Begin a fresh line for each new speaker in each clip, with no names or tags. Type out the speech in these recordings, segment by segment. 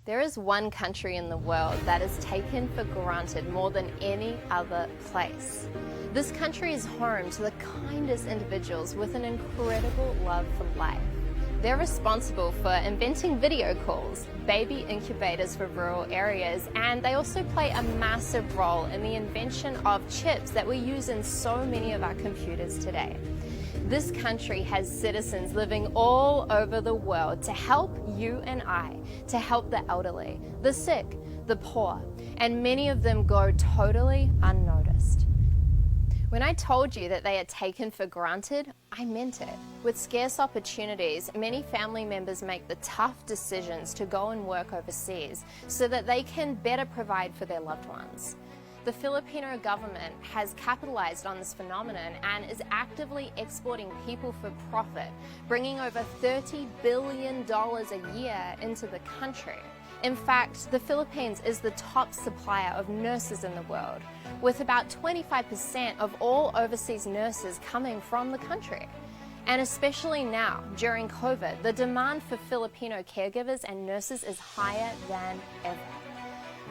There is one country in the world that is taken for granted more than any other place. This country is home to the kindest individuals with an incredible love for life. They're responsible for inventing video calls, baby incubators for rural areas, and they also play a massive role in the invention of chips that we use in so many of our computers today. This country has citizens living all over the world to help you and I, to help the elderly, the sick, the poor, and many of them go totally unnoticed. When I told you that they are taken for granted, I meant it. With scarce opportunities, many family members make the tough decisions to go and work overseas so that they can better provide for their loved ones. The Filipino government has capitalized on this phenomenon and is actively exporting people for profit, bringing over $30 billion a year into the country. In fact, the Philippines is the top supplier of nurses in the world, with about 25% of all overseas nurses coming from the country. And especially now, during COVID, the demand for Filipino caregivers and nurses is higher than ever.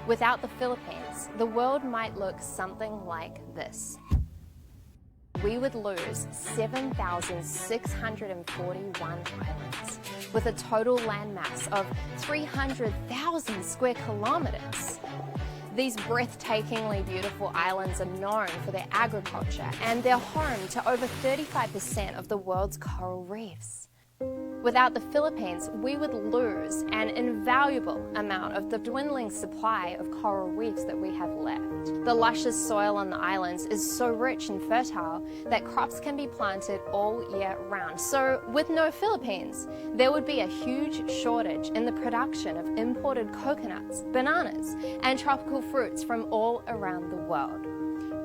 Without the Philippines, the world might look something like this. We would lose 7,641 islands, with a total landmass of 300,000 square kilometers. These breathtakingly beautiful islands are known for their agriculture, and they're home to over 35% of the world's coral reefs. Without the Philippines, we would lose an invaluable amount of the dwindling supply of coral reefs that we have left. The luscious soil on the islands is so rich and fertile that crops can be planted all year round. So with no Philippines, there would be a huge shortage in the production of imported coconuts, bananas, and tropical fruits from all around the world.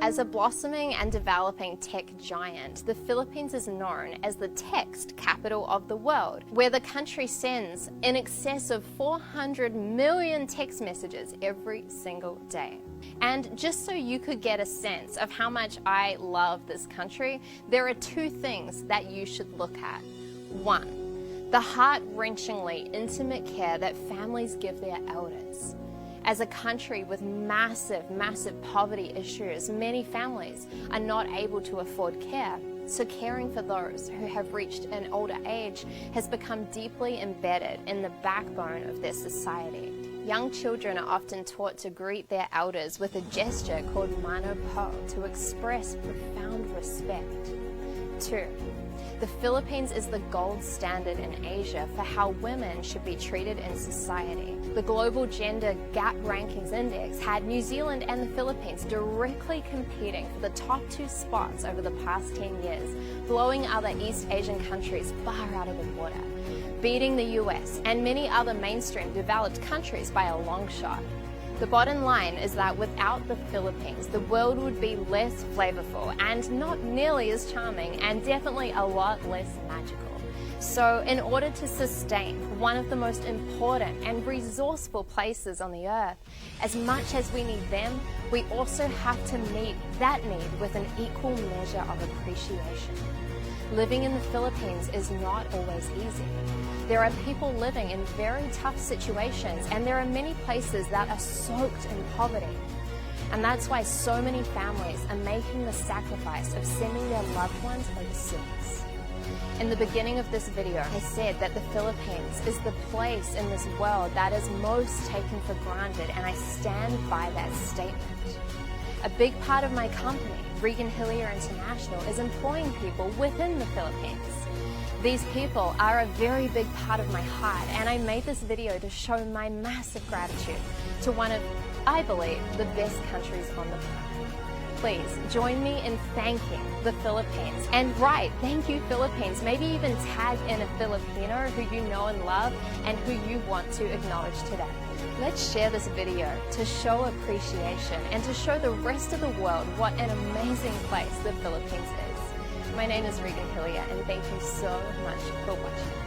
As a blossoming and developing tech giant, the Philippines is known as the text capital of the world, where the country sends in excess of 400 million text messages every single day. And just so you could get a sense of how much I love this country, there are two things that you should look at. One, the heart-wrenchingly intimate care that families give their elders. As a country with massive poverty issues, many families are not able to afford care. So caring for those who have reached an older age has become deeply embedded in the backbone of their society. Young children are often taught to greet their elders with a gesture called mano po to express profound respect. 2. The Philippines is the gold standard in Asia for how women should be treated in society. The Global Gender Gap Rankings Index had New Zealand and the Philippines directly competing for the top 2 spots over the past 10 years, blowing other East Asian countries far out of the water, beating the US and many other mainstream developed countries by a long shot. The bottom line is that without the Philippines, the world would be less flavorful and not nearly as charming, and definitely a lot less magical. So in order to sustain one of the most important and resourceful places on the earth, as much as we need them, we also have to meet that need with an equal measure of appreciation. Living in the Philippines is not always easy. There are people living in very tough situations, and there are many places that are soaked in poverty. And that's why so many families are making the sacrifice of sending their loved ones overseas. In the beginning of this video, I said that the Philippines is the place in this world that is most taken for granted, and I stand by that statement. A big part of my company, Regan Hillyer International, is employing people within the Philippines. These people are a very big part of my heart, and I made this video to show my massive gratitude to one of, I believe, the best countries on the planet. Please join me in thanking the Philippines, and write "Thank you, Philippines." Maybe even tag in a Filipino who you know and love and who you want to acknowledge today. Let's share this video to show appreciation and to show the rest of the world what an amazing place the Philippines is. My name is Regan Hillyer, and thank you so much for watching.